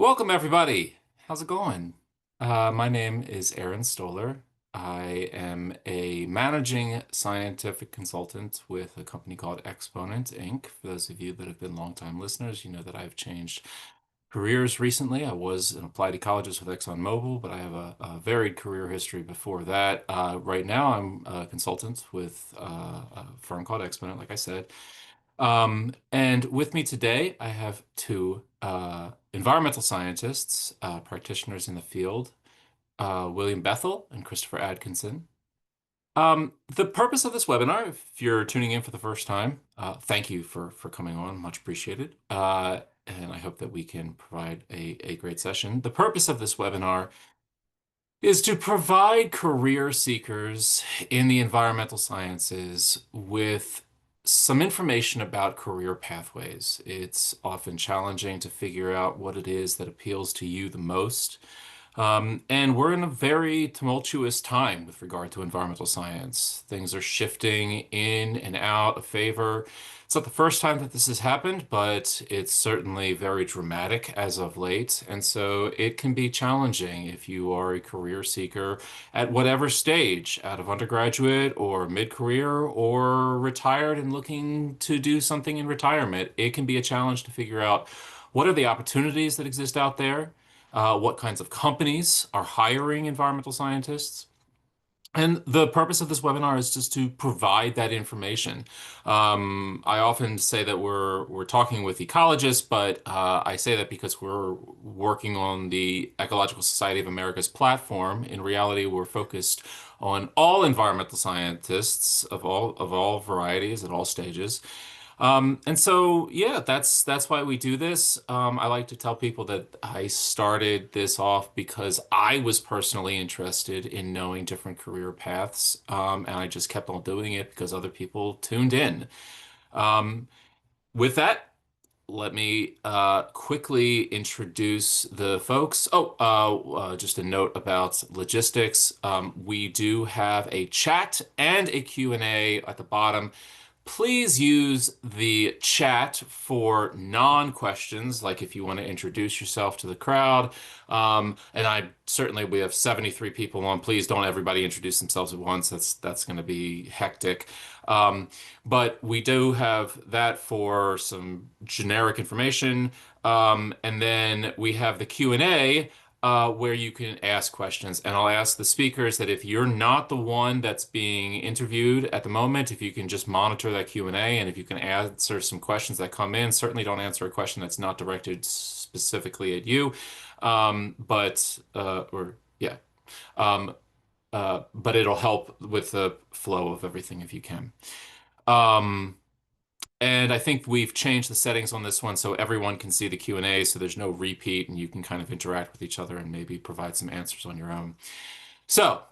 Welcome, everybody. How's it going? My name is Aaron Stoller. I am a managing scientific consultant with a company called Exponent Inc. For those of you that have been longtime listeners, you know that I've changed careers recently. I was an applied ecologist with ExxonMobil, but I have a varied career history before that. Right now, I'm a consultant with a firm called Exponent, like I said. And with me today, I have two environmental scientists, practitioners in the field, William Bethel and Christopher Adkison. The purpose of this webinar, if you're tuning in for the first time, thank you for coming on, much appreciated. And I hope that we can provide a great session. The purpose of this webinar is to provide career seekers in the environmental sciences with some information about career pathways. It's often challenging to figure out what it is that appeals to you the most. And we're in a very tumultuous time with regard to environmental science. Things are shifting in and out of favor. It's not the first time that this has happened, but it's certainly very dramatic as of late. And so it can be challenging if you are a career seeker at whatever stage, out of undergraduate or mid-career or retired and looking to do something in retirement. It can be a challenge to figure out what are the opportunities that exist out there, what kinds of companies are hiring environmental scientists. And the purpose of this webinar is just to provide that information. I often say that we're talking with ecologists, but I say that because we're working on the Ecological Society of America's platform. In reality, we're focused on all environmental scientists of all varieties at all stages. And so, yeah, that's why we do this. I like to tell people that I started this off because I was personally interested in knowing different career paths, and I just kept on doing it because other people tuned in. Um, with that, let me quickly introduce the folks. Just a note about logistics. We do have a chat and a Q&A at the bottom. Please use the chat for non-questions, like if you want to introduce yourself to the crowd. And we have 73 people on. Please don't everybody introduce themselves at once. That's going to be hectic. But we do have that for some generic information. And then we have the Q&A where you can ask questions. And I'll ask the speakers that if you're not the one that's being interviewed at the moment, if you can just monitor that Q&A, and if you can answer some questions that come in. Certainly don't answer a question that's not directed specifically at you. Um, but it'll help with the flow of everything if you can. Um, and I think we've changed the settings on this one so everyone can see the Q&A, so there's no repeat, and you can kind of interact with each other and maybe provide some answers on your own. So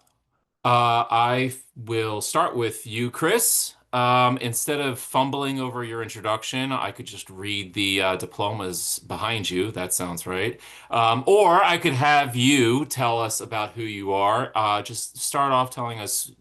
I will start with you, Chris. Instead of fumbling over your introduction, I could just read the diplomas behind you. That sounds right. Or I could have you tell us about who you are. Just start off telling us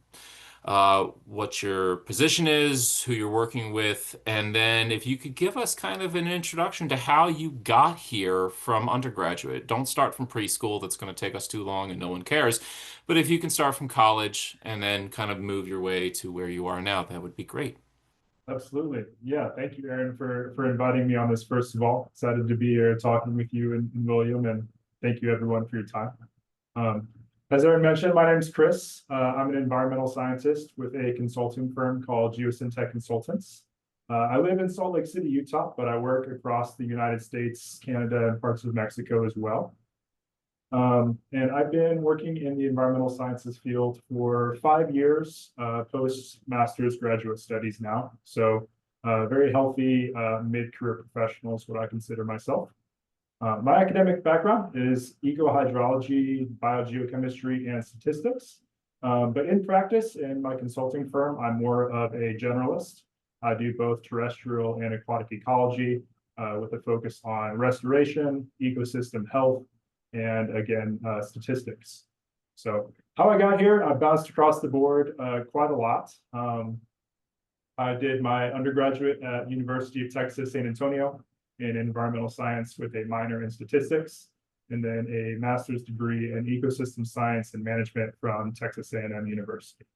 what your position is, who you're working with, and then if you could give us kind of an introduction to how you got here from undergraduate. Don't start from preschool, that's going to take us too long and no one cares. But if you can start from college and then kind of move your way to where you are now, that would be great. Absolutely. Yeah. Thank you, Aaron, for inviting me on this. First of all, excited to be here talking with you and William, and thank you everyone for your time. Um, as Aaron mentioned, my name is Chris. I'm an environmental scientist with a consulting firm called Geosyntec Consultants. I live in Salt Lake City, Utah, but I work across the United States, Canada, and parts of Mexico as well. And I've been working in the environmental sciences field for 5 years, post-master's graduate studies now. So very healthy mid-career professional is what I consider myself. My academic background is ecohydrology, biogeochemistry, and statistics. But in practice, in my consulting firm, I'm more of a generalist. I do both terrestrial and aquatic ecology with a focus on restoration, ecosystem health, and again, statistics. So how I got here, I bounced across the board quite a lot. I did my undergraduate at University of Texas, San Antonio in environmental science with a minor in statistics. and then a master's degree in ecosystem science and management from Texas A&M University.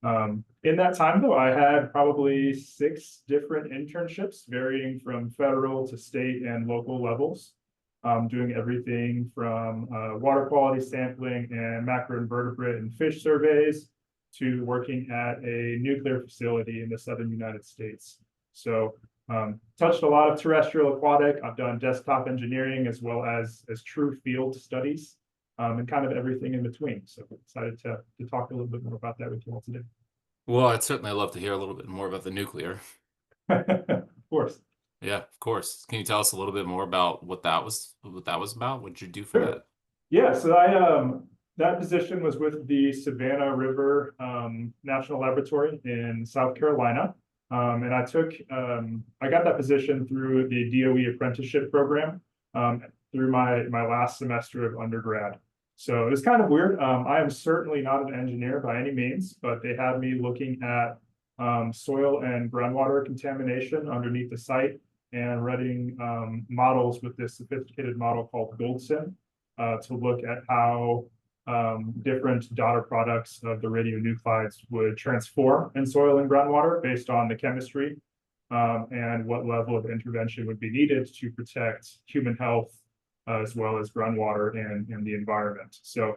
In that time, though, I had probably 6 different internships, varying from federal to state and local levels, doing everything from water quality sampling and macroinvertebrate and fish surveys to working at a nuclear facility in the southern United States. So touched a lot of terrestrial aquatic. I've done desktop engineering as well as true field studies, and kind of everything in between. So I'm excited to talk a little bit more about that with you all today. Well, I'd certainly love to hear a little bit more about the nuclear. Of course. Yeah, of course. Can you tell us a little bit more about what that was about? What did you do for Sure. that? Yeah, so I that position was with the Savannah River National Laboratory in South Carolina. And I got that position through the DOE apprenticeship program through my last semester of undergrad. So it was kind of weird. I am certainly not an engineer by any means, but they had me looking at soil and groundwater contamination underneath the site and running models with this sophisticated model called GoldSim to look at how different daughter products of the radionuclides would transform in soil and groundwater based on the chemistry and what level of intervention would be needed to protect human health as well as groundwater and the environment. So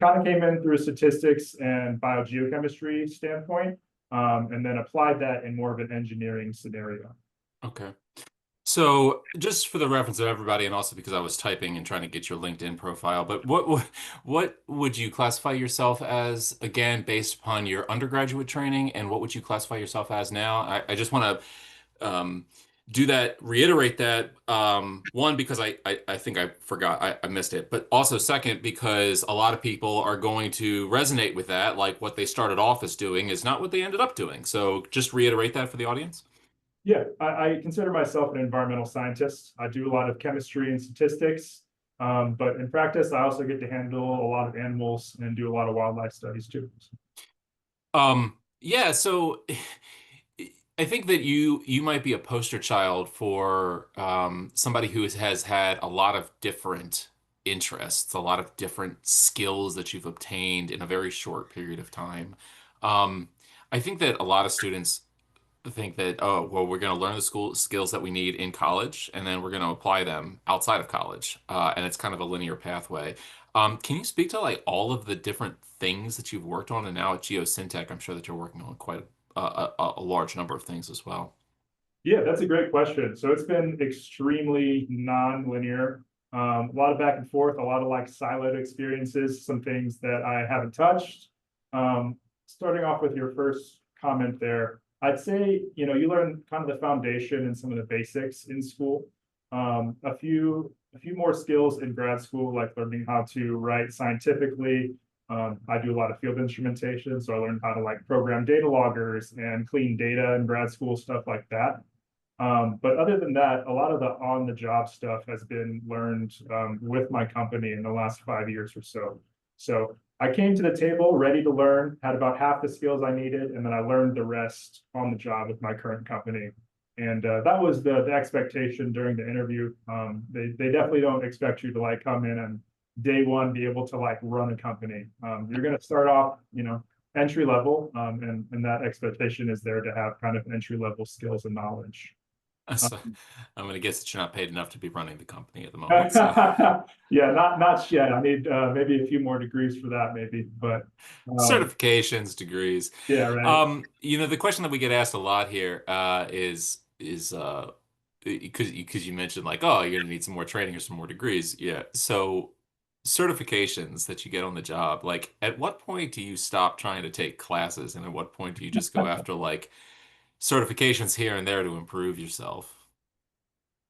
kind of came in through a statistics and biogeochemistry standpoint, and then applied that in more of an engineering scenario. Okay. So just for the reference of everybody, and also because I was typing and trying to get your LinkedIn profile, but what would you classify yourself as, again, based upon your undergraduate training, and what would you classify yourself as now? I just want to do that, reiterate that, one, because I think I forgot, I missed it, but also second, because a lot of people are going to resonate with that, like what they started off as doing is not what they ended up doing. So just reiterate that for the audience. Yeah, I consider myself an environmental scientist. I do a lot of chemistry and statistics, but in practice, I also get to handle a lot of animals and do a lot of wildlife studies too. Yeah, so I think that you might be a poster child for somebody who has had a lot of different interests, a lot of different skills that you've obtained in a very short period of time. Um, I think that a lot of students think that, oh, well, we're going to learn the school skills that we need in college, and then we're going to apply them outside of college. And it's kind of a linear pathway. Can you speak to like all of the different things that you've worked on? And now at Geosyntec, I'm sure that you're working on quite a large number of things as well. Yeah, that's a great question. So it's been extremely non-linear, a lot of back and forth, a lot of like siloed experiences, some things that I haven't touched. Starting off with your first comment there, I'd say, you learn kind of the foundation and some of the basics in school. A few more skills in grad school, like learning how to write scientifically. I do a lot of field instrumentation, so I learned how to like program data loggers and clean data in grad school, stuff like that. But other than that, a lot of the on-the-job stuff has been learned with my company in the last 5 years or so. So I came to the table ready to learn, had about half the skills I needed, and then I learned the rest on the job with my current company. And that was the expectation during the interview. They definitely don't expect you to like come in and day one be able to like run a company. You're going to start off, entry level, and that expectation is there to have kind of entry level skills and knowledge. So I'm going to guess that you're not paid enough to be running the company at the moment. So Yeah, not yet. I need maybe a few more degrees for that, maybe. But certifications, degrees. yeah, right. The question that we get asked a lot here is because you mentioned like, oh, you're gonna need some more training or some more degrees. Yeah. So certifications that you get on the job, like at what point do you stop trying to take classes, and at what point do you just go after like certifications here and there to improve yourself?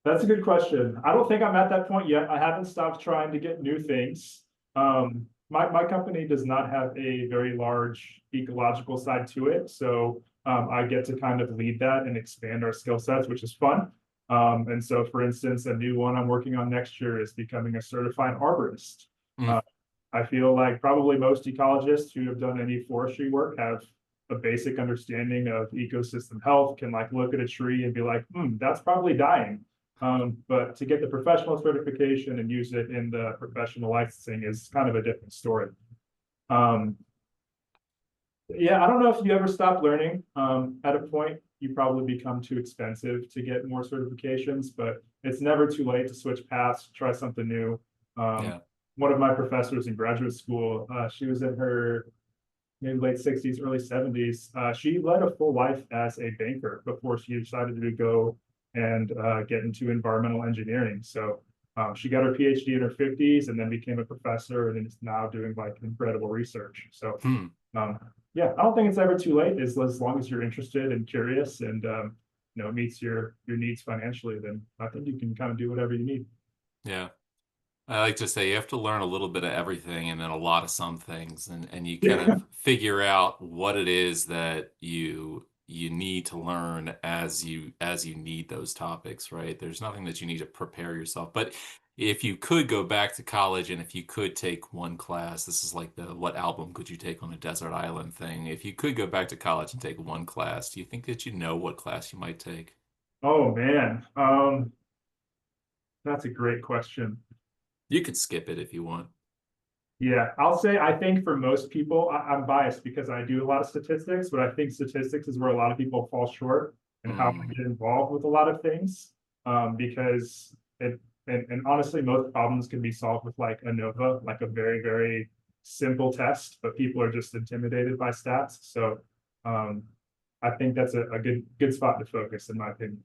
That's a good question. I don't think I'm at that point yet. I haven't stopped trying to get new things. My company does not have a very large ecological side to it, so I get to kind of lead that and expand our skill sets, which is fun. And so, for instance, a new one I'm working on next year is becoming a certified arborist. Mm. Uh, I feel like probably most ecologists who have done any forestry work have a basic understanding of ecosystem health, can like look at a tree and be like, that's probably dying. But to get the professional certification and use it in the professional licensing is kind of a different story. Um, yeah, I don't know if you ever stop learning. At a point, you probably become too expensive to get more certifications, but it's never too late to switch paths, try something new. Um, Yeah. one of my professors in graduate school, she was in her maybe late 60s, early 70s. She led a full life as a banker before she decided to go and get into environmental engineering. So she got her PhD in her 50s and then became a professor and is now doing like incredible research. So Hmm. um, yeah, I don't think it's ever too late as long as you're interested and curious and it meets your needs financially, then I think you can kind of do whatever you need. Yeah. I like to say you have to learn a little bit of everything and then a lot of some things, and you kind Yeah. of figure out what it is that you need to learn as you need those topics, right? There's nothing that you need to prepare yourself. But if you could go back to college and if you could take one class, this is like the what album could you take on a desert island thing. If you could go back to college and take one class, do you think that you know what class you might take? Oh man, that's a great question. You could skip it if you want. Yeah, I'll say I think for most people, I'm biased because I do a lot of statistics, but I think statistics is where a lot of people fall short and how to Mm, get involved with a lot of things. Because and honestly, most problems can be solved with like ANOVA, like a very, very simple test, but people are just intimidated by stats. So um, I think that's a good spot to focus, in my opinion.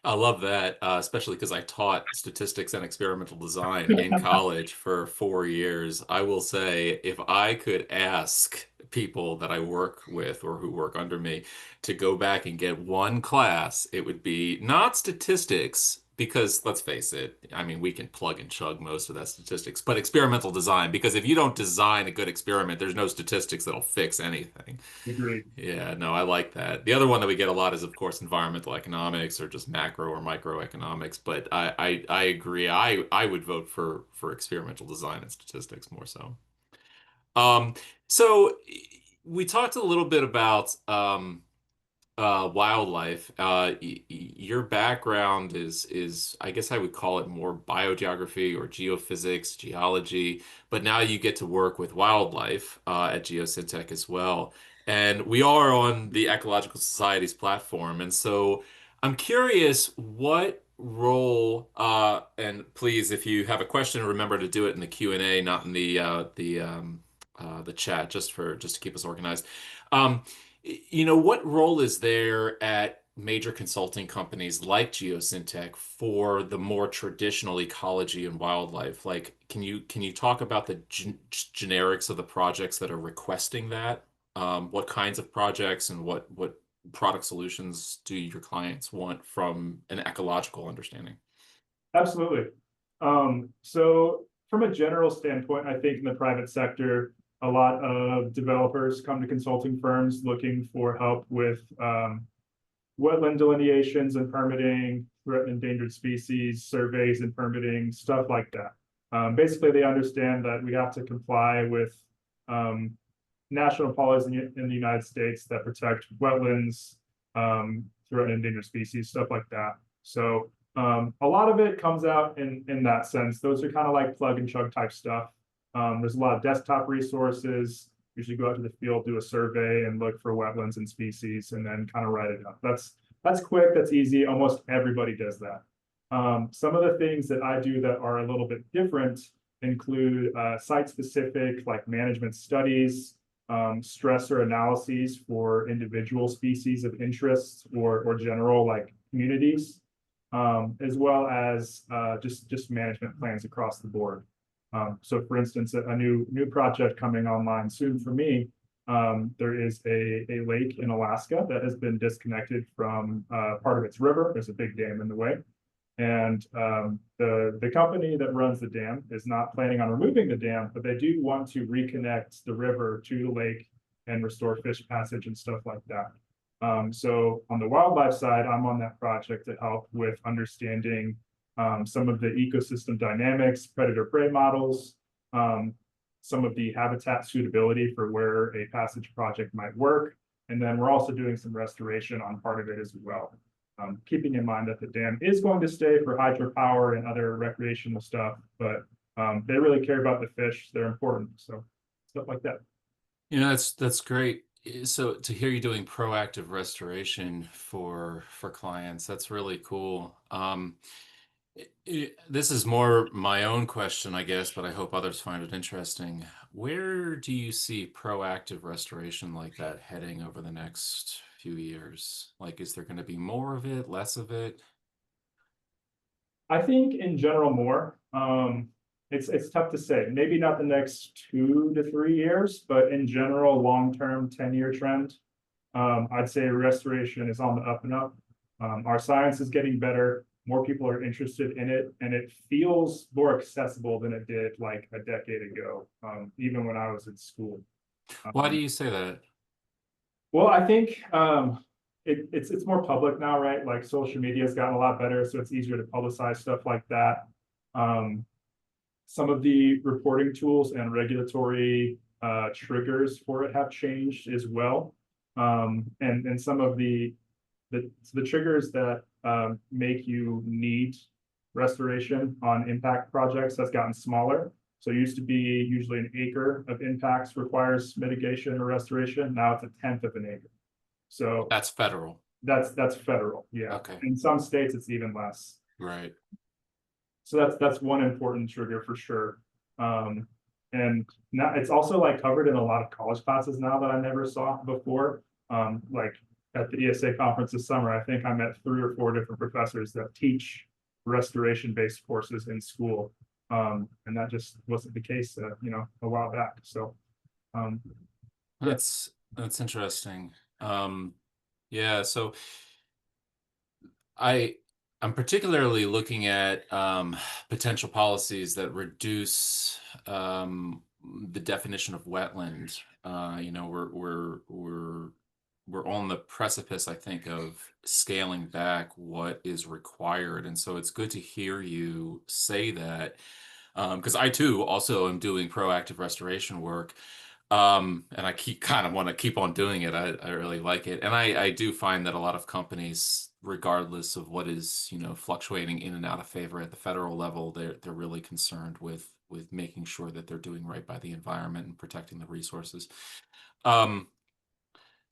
I love that, especially because I taught statistics and experimental design in college for 4 years. I will say, if I could ask people that I work with or who work under me to go back and get one class, it would be not statistics, because let's face it, I mean, we can plug and chug most of that statistics, but experimental design, because if you don't design a good experiment, there's no statistics that'll fix anything. Agreed. Yeah, no, I like that. The other one that we get a lot is, of course, environmental economics or just macro or microeconomics. But I agree. I would vote for experimental design and statistics more so. Um, so we talked a little bit about wildlife. Your background is I guess I would call it more biogeography or geophysics, geology, but now you get to work with wildlife at Geosyntec as well. And we are on the Ecological Society's platform, and so I'm curious what role and please, if you have a question, remember to do it in the Q&A, not in the chat, just to keep us organized. Um, what role is there at major consulting companies like Geosyntec for the more traditional ecology and wildlife? Like, can you talk about the generics of the projects that are requesting that? What kinds of projects and what product solutions do your clients want from an ecological understanding? Absolutely. So from a general standpoint, I think in the private sector, a lot of developers come to consulting firms looking for help with wetland delineations and permitting, threatened endangered species surveys and permitting, stuff like that. Basically, they understand that we have to comply with um, national policies in the United States that protect wetlands, threatened endangered species, stuff like that. So a lot of it comes out in that sense. Those are kind of like plug and chug type stuff. There's a lot of desktop resources. You should go out to the field, do a survey, and look for wetlands and species, and then kind of write it up. That's quick. That's easy. Almost everybody does that. Some of the things that I do that are a little bit different include site-specific, like management studies, stressor analyses for individual species of interest or general like communities, as well as just management plans across the board. So for instance, a new project coming online soon for me, there is a lake in Alaska that has been disconnected from part of its river. There's a big dam in the way. And the company that runs the dam is not planning on removing the dam, but they do want to reconnect the river to the lake and restore fish passage and stuff like that. So on the wildlife side, I'm on that project to help with understanding some of the ecosystem dynamics, predator-prey models, some of the habitat suitability for where a passage project might work. And then we're also doing some restoration on part of it as well. keeping in mind that the dam is going to stay for hydropower and other recreational stuff, but they really care about the fish. They're important. So stuff like that. That's great. So to hear you doing proactive restoration for clients, that's really cool. This is more my own question, I guess, but I hope others find it interesting. Where do you see proactive restoration like that heading over the next few years? Like, is there going to be more of it, less of it? I think in general more. It's tough to say. Maybe not the next 2 to 3 years, but in general, long-term 10-year trend. I'd say restoration is on the up and up. Our science is getting better. More people are interested in it, and it feels more accessible than it did like a decade ago, even when I was in school. Why do Um, you say that? well, I think it's more public now, right? Like social media has gotten a lot better, so it's easier to publicize stuff like that. Um, some of the reporting tools and regulatory triggers for it have changed as well. And some of the triggers that make you need restoration on impact projects has gotten smaller. So it used to be usually an acre of impacts requires mitigation or restoration. Now it's a tenth of an acre. So That's federal. that's federal, yeah. Okay, In some states, it's even less. right. So that's one important trigger for sure. Um, and now it's also like covered in a lot of college classes now that I never saw before. Like at the ESA conference this summer, I think I met 3 or 4 different professors that teach restoration-based courses in school. And that just wasn't the case, a while back. So, yeah. That's interesting. Um, yeah, so I I'm particularly looking at potential policies that reduce the definition of wetland. We're on the precipice, I think, of scaling back what is required, and so it's good to hear you say that because I too also am doing proactive restoration work. And I keep kind of want to keep on doing it. I really like it. And I do find that a lot of companies, regardless of what is, fluctuating in and out of favor at the federal level, they're really concerned with making sure that they're doing right by the environment and protecting the resources. Um,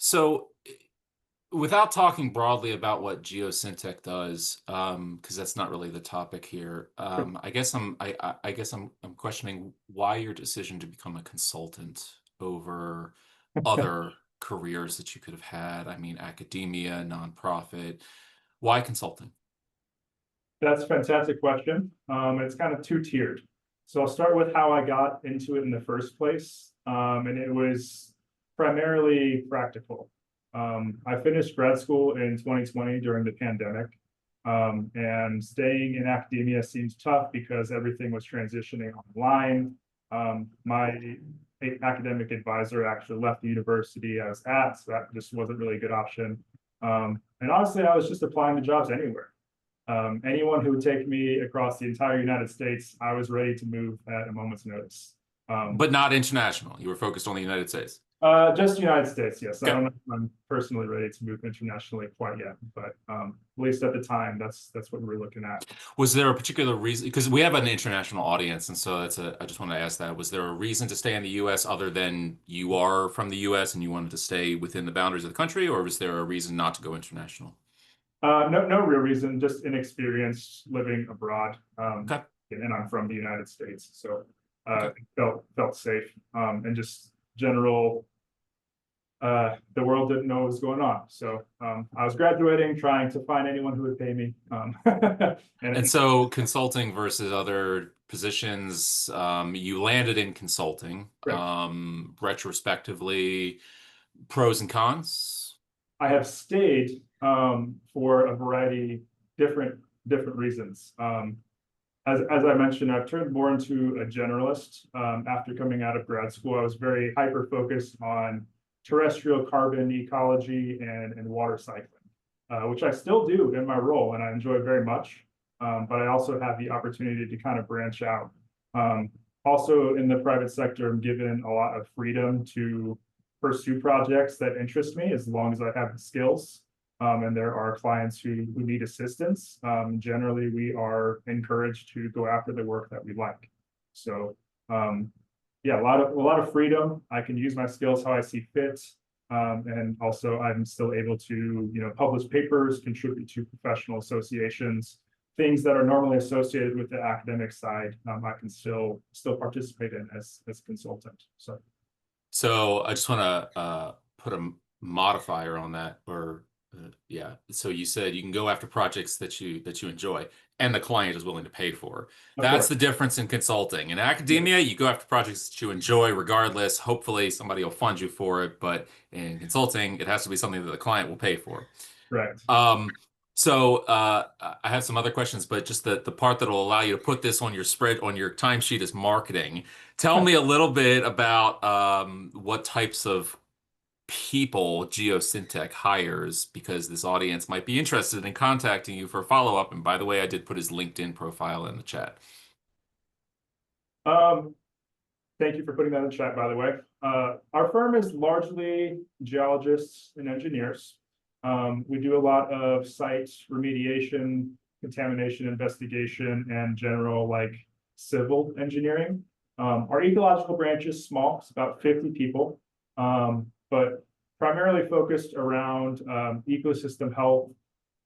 so without talking broadly about what Geosyntec does, because that's not really the topic here, I guess I'm questioning why your decision to become a consultant over other careers that you could have had. I mean, academia, nonprofit. Why consulting? That's a fantastic question. It's kind of two-tiered. So I'll start with how I got into it in the first place. And it was primarily practical. I finished grad school in 2020 during the pandemic. And staying in academia seemed tough because everything was transitioning online. My academic advisor actually left the university I was at, so that just wasn't really a good option. And honestly, I was just applying to jobs anywhere. Anyone who would take me across the entire United States, I was ready to move at a moment's notice. But not international. You were focused on the United States. Just United States, yes. I Okay. don't know if I'm personally ready to move internationally quite yet, but at least at the time, that's what we were looking at. Was there a particular reason? Because we have an international audience, and so I just want to ask that. Was there a reason to stay in the U.S. other than you are from the U.S. and you wanted to stay within the boundaries of the country, or was there a reason not to go international? No real reason, just inexperience living abroad. Okay. And I'm from the United States, so Okay. felt safe. And just general the world didn't know what was going on. So I was graduating, trying to find anyone who would pay me. And And so consulting versus other positions, you landed in consulting. correct. Retrospectively, pros and cons. I have stayed for a variety different reasons. As I mentioned, I've turned more into a generalist. After coming out of grad school, I was very hyper focused on terrestrial carbon ecology and water cycling, which I still do in my role and I enjoy very much. But I also have the opportunity to kind of branch out. Also in the private sector, I'm given a lot of freedom to pursue projects that interest me as long as I have the skills. and there are clients who need assistance, generally we are encouraged to go after the work that we like. So yeah, a lot of freedom. I can use my skills how I see fit. And also I'm still able to, publish papers, contribute to professional associations, things that are normally associated with the academic side. I can still participate in as a consultant. So So I just want to put a modifier on that, or yeah. So you said you can go after projects that you enjoy, and the client is willing to pay for. of That's course, the difference in consulting. In yeah, academia, you go after projects that you enjoy, regardless. Hopefully, somebody will fund you for it. But in consulting, it has to be something that the client will pay for. correct. Um, so I have some other questions, but just the part that will allow you to put this on your spread on your timesheet is marketing. Tell me a little bit about what types of people Geosyntec hires, because this audience might be interested in contacting you for follow-up. And by the way, I did put his LinkedIn profile in the chat. Um, Thank you for putting that in the chat, by the way. Our firm is largely geologists and engineers. We do a lot of site remediation, contamination investigation, and general like civil engineering. Our ecological branch is small, it's about 50 people, but primarily focused around ecosystem health,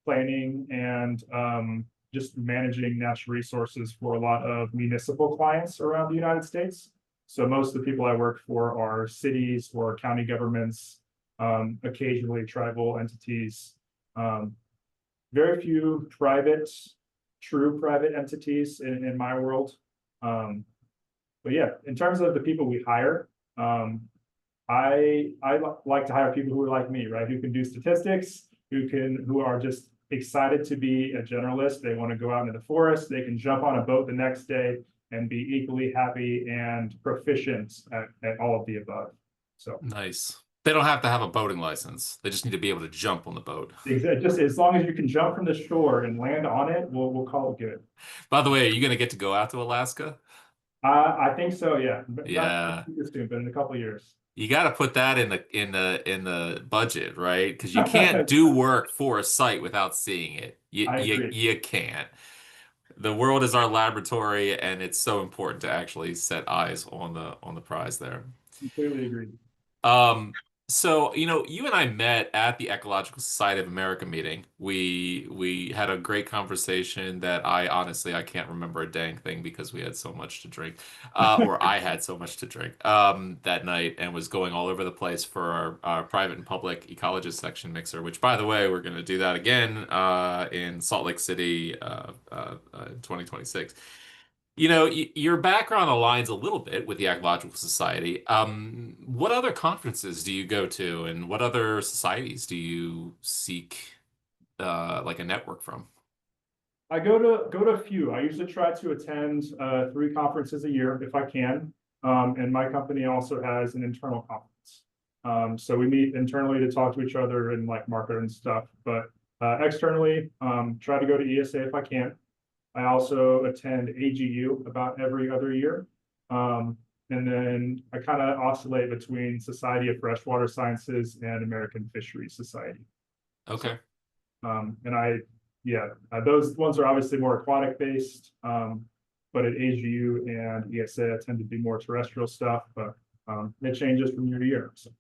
planning, and just managing natural resources for a lot of municipal clients around the United States. So most of the people I work for are cities or county governments, occasionally tribal entities, very few true private entities in my world. But yeah, in terms of the people we hire, I like to hire people who are like me, right? Who can do statistics, who are just excited to be a generalist. They want to go out into the forest. They can jump on a boat the next day and be equally happy and proficient at all of the above. So Nice. They don't have to have a boating license. They just need to be able to jump on the boat. just as long as you can jump from the shore and land on it, we'll call it good. By the way, are you going to get to go out to Alaska? I think so, yeah. Not Yeah. super soon, but in a couple of years. You got to put that in the budget, right? Because you can't do work for a site without seeing it. You I you agree. you can't. The world is our laboratory, and it's so important to actually set eyes on the prize there. Completely agree. Um, so you and I met at the Ecological Society of America meeting. We had a great conversation that I honestly I can't remember a dang thing because we had so much to drink, or I had so much to drink that night and was going all over the place for our private and public ecologist section mixer. Which, by the way, we're going to do that again in Salt Lake City in 2026. Your background aligns a little bit with the Ecological Society. What other conferences do you go to, and what other societies do you seek like a network from? I go to a few. I usually try to attend 3 conferences a year if I can. And my company also has an internal conference. So we meet internally to talk to each other and like market and stuff. But externally, try to go to ESA if I can. I also attend AGU about every other year. And then I kind of oscillate between Society of Freshwater Sciences and American Fisheries Society. So Okay. and yeah, those ones are obviously more aquatic based. But at AGU and ESA, I tend to do more terrestrial stuff, but it changes from year to year. So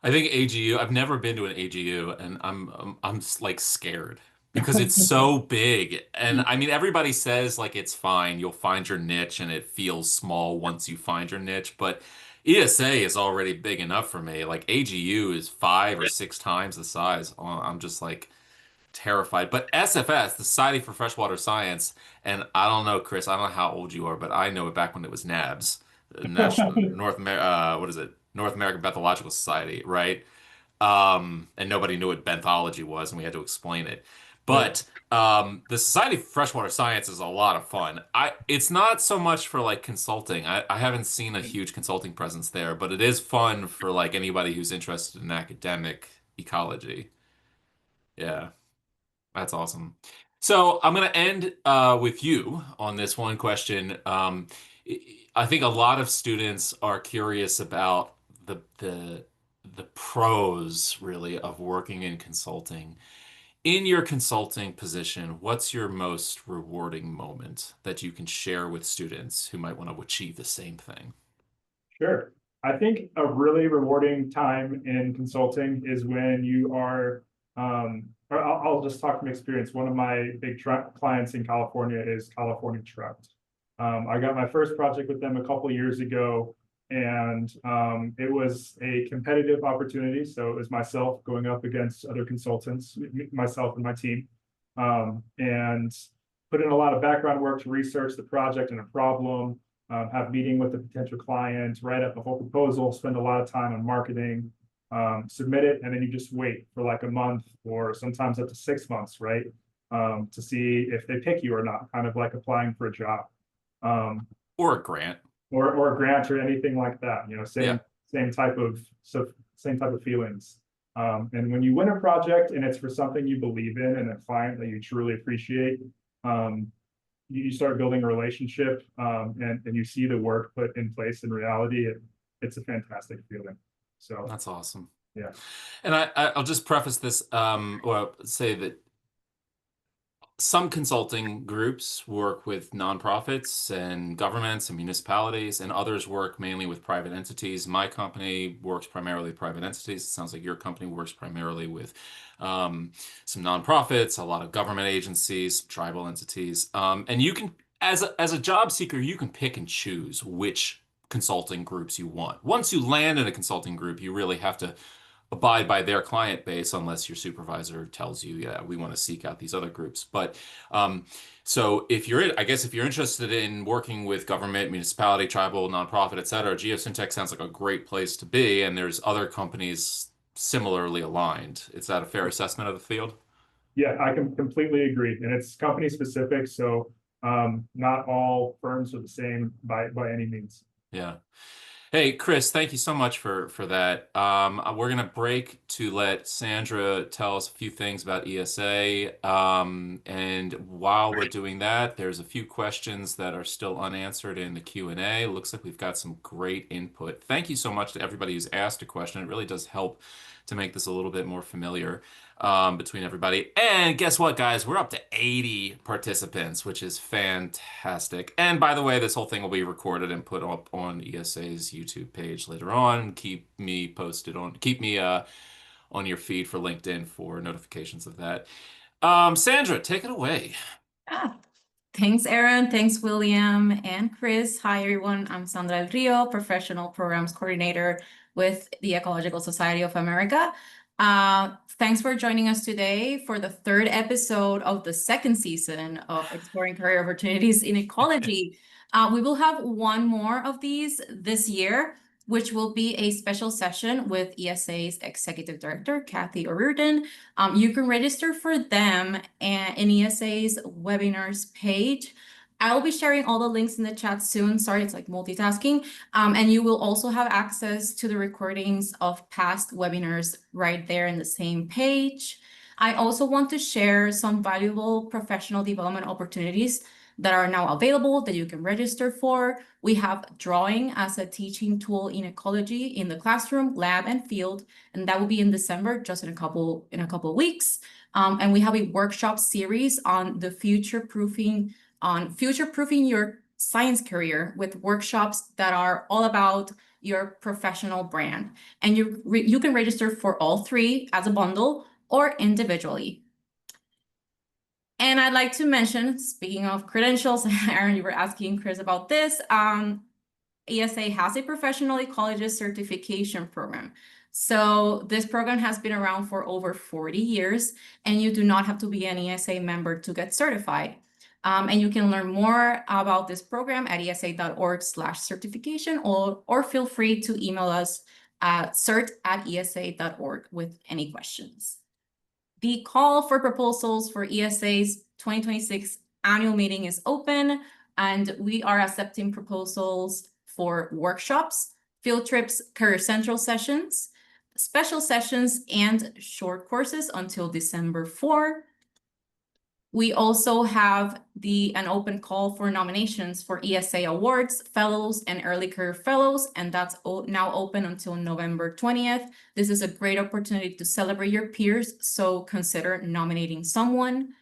I think AGU, I've never been to an AGU, and I'm like scared because it's so big. And I mean everybody says like it's fine, you'll find your niche and it feels small once you find your niche, but ESA is already big enough for me. Like AGU is 5 or 6 times the size. I'm just like terrified. But SFS, the Society for Freshwater Science, and I don't know, Chris, I don't know how old you are, but I know it back when it was NABS, National North Amer what is it? North American Bethological Society, right? And nobody knew what benthology was, and we had to explain it. right. But the Society for Freshwater Science is a lot of fun. It's not so much for like consulting. I haven't seen a huge consulting presence there, but it is fun for like anybody who's interested in academic ecology. Yeah. That's awesome. So I'm going to end with you on this one question. I think a lot of students are curious about the the pros really of working in consulting. In your consulting position, what's your most rewarding moment that you can share with students who might want to achieve the same thing? Sure. I think a really rewarding time in consulting is when you are, or I'll just talk from experience. One of my big clients in California is California Trout. I got my first project with them a couple years ago, and it was a competitive opportunity. So it was myself going up against other consultants, myself and my team, and put in a lot of background work to research the project and a problem, have meeting with the potential client, write up the whole proposal, spend a lot of time on marketing, submit it, and then you just wait for like a month or sometimes up to 6 months, right? To see if they pick you or not, kind of like applying for a job. Um, Or a grant. or a grant or anything like that, Yeah. same type of same type of feelings. And when you win a project and it's for something you believe in and a client that you truly appreciate, um, you start building a relationship, and you see the work put in place in reality. It's a fantastic feeling. So That's awesome. yeah. And I'll just preface this, or say that some consulting groups work with nonprofits and governments and municipalities, and others work mainly with private entities. My company works primarily with private entities. It sounds like your company works primarily with um, some nonprofits, a lot of government agencies, tribal entities. And you can, as a job seeker, you can pick and choose which consulting groups you want. Once you land in a consulting group, you really have to abide by their client base unless your supervisor tells you, yeah, we want to seek out these other groups. But so if I guess if you're interested in working with government, municipality, tribal, nonprofit, et cetera, Geosyntec sounds like a great place to be. And there's other companies similarly aligned. Is that a fair assessment of the field? Yeah, I can completely agree. And it's company specific. So not all firms are the same by any means. Yeah. Hey, Chris, thank you so much for that. We're gonna break to let Sandra tell us a few things about ESA. And while we're doing that, there's a few questions that are still unanswered in the Q&A. Looks like we've got some great input. Thank you so much to everybody who's asked a question. It really does help to make this a little bit more familiar between everybody. And guess what, guys? We're up to 80 participants, which is fantastic. And by the way, this whole thing will be recorded and put up on ESA's YouTube page later on. Keep me on your feed for LinkedIn for notifications of that. Sandra, take it away. Ah, thanks, Aaron. Thanks, William and Chris. Hi, everyone. I'm Sandra Del Rio, Professional Programs Coordinator with the Ecological Society of America. Thanks for joining us today for the third episode of the second season of Exploring Career Opportunities in Ecology. We will have one more of these this year, which will be a special session with ESA's Executive Director, Kathy O'Riordan. You can register for them in ESA's webinars page. I'll be sharing all the links in the chat soon. Sorry, it's like multitasking. And you will also have access to the recordings of past webinars right there in the same page. I also want to share some valuable professional development opportunities that are now available that you can register for. We have drawing as a teaching tool in ecology in the classroom, lab, and field, and that will be in December, just in a couple of weeks. And we have a workshop series on future-proofing your science career with workshops that are all about your professional brand. And you can register for all three as a bundle or individually. And I'd like to mention, speaking of credentials, Aaron, you were asking Chris about this. ESA has a professional ecologist certification program. So this program has been around for over 40 years, and you do not have to be an ESA member to get certified. And you can learn more about this program at esa.org/certification, or feel free to email us at cert@esa.org with any questions. The call for proposals for ESA's 2026 annual meeting is open, and we are accepting proposals for workshops, field trips, Career Central sessions, special sessions, and short courses until December 4. We also have an open call for nominations for ESA awards, fellows, and early career fellows, and that's now open until November 20th. This is a great opportunity to celebrate your peers, so consider nominating someone.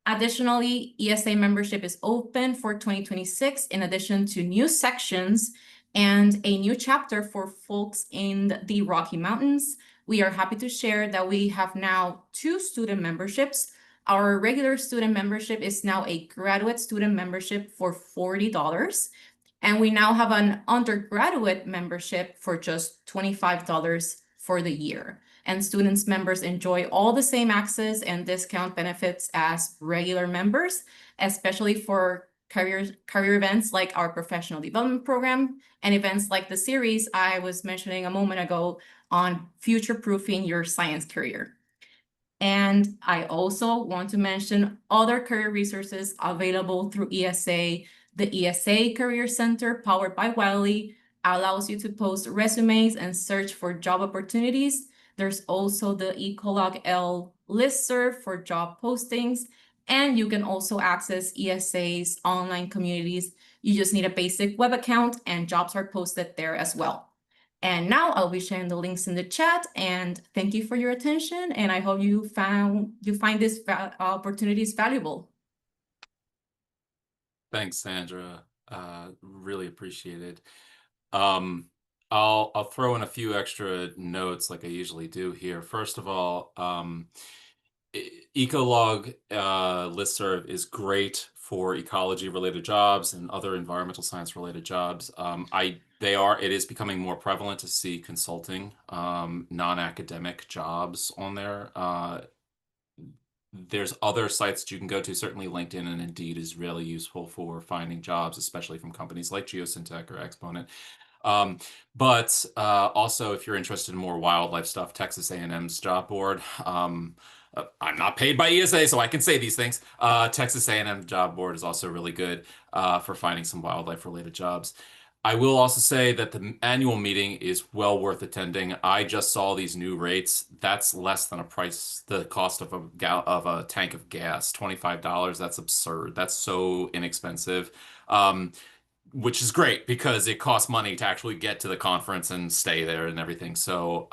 Additionally, ESA membership is open for 2026, in addition to new sections and a new chapter for folks in the Rocky Mountains. We are happy to share that we have now 2 student memberships. Our regular student membership is now a graduate student membership for $40, and we now have an undergraduate membership for just $25 for the year. And students members enjoy all the same access and discount benefits as regular members, especially for career events like our professional development program and events like the series I was mentioning a moment ago on future-proofing your science career. And I also want to mention other career resources available through ESA. The ESA Career Center, powered by Wiley, allows you to post resumes and search for job opportunities. There's also the Ecolog L listserv for job postings, and you can also access ESA's online communities. You just need a basic web account, and jobs are posted there as well. And now I'll be sharing the links in the chat, and thank you for your attention, and I hope you find this opportunities valuable. Thanks, Sandra. Really appreciate it. I'll throw in a few extra notes like I usually do here. First of all, Ecolog listserv is great for ecology related jobs and other environmental science related jobs. It is becoming more prevalent to see consulting, non-academic jobs on there. There's other sites that you can go to. Certainly LinkedIn and Indeed is really useful for finding jobs, especially from companies like Geosyntec or Exponent. But also, if you're interested in more wildlife stuff, Texas A&M's job board. I'm not paid by ESA, so I can say these things. Texas A&M job board is also really good for finding some wildlife-related jobs. I will also say that the annual meeting is well worth attending. I just saw these new rates. That's less than the cost of a tank of gas, $25. That's absurd. That's so inexpensive. Which is great because it costs money to actually get to the conference and stay there and everything. So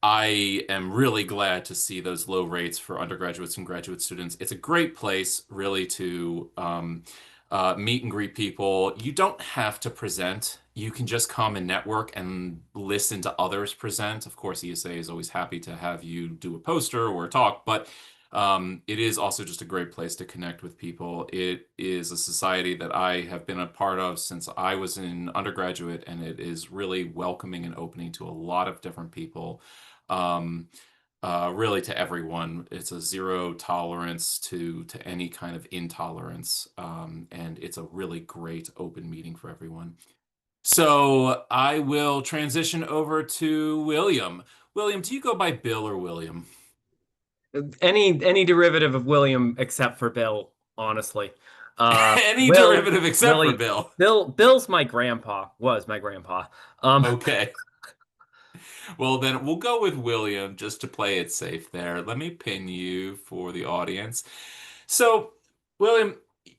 I am really glad to see those low rates for undergraduates and graduate students. It's a great place really to meet and greet people. You don't have to present. You can just come and network and listen to others present. Of course, ESA is always happy to have you do a poster or a talk, but it is also just a great place to connect with people. It is a society that I have been a part of since I was in undergraduate, and it is really welcoming and opening to a lot of different people, really to everyone. It's a zero tolerance to any kind of intolerance, and it's a really great open meeting for everyone. So I will transition over to William. William, do you go by Bill or William? Any derivative of William except for Bill, honestly. Any Will, derivative except for Willie, Bill. Bill's my grandpa, was my grandpa. Okay. Well, then we'll go with William just to play it safe there. Let me pin you for the audience. So, William,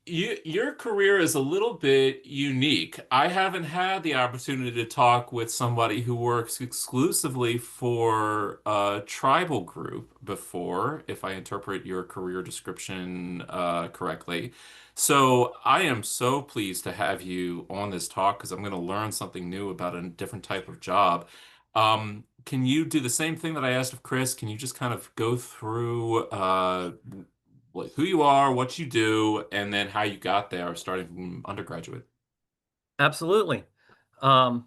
your career is a little bit unique. I haven't had the opportunity to talk with somebody who works exclusively for a tribal group before, if I interpret your career description correctly. So I am so pleased to have you on this talk because I'm going to learn something new about a different type of job. Can you do the same thing that I asked of Chris? Can you just kind of go through like who you are, what you do, and then how you got there, starting from undergraduate? Absolutely. Um,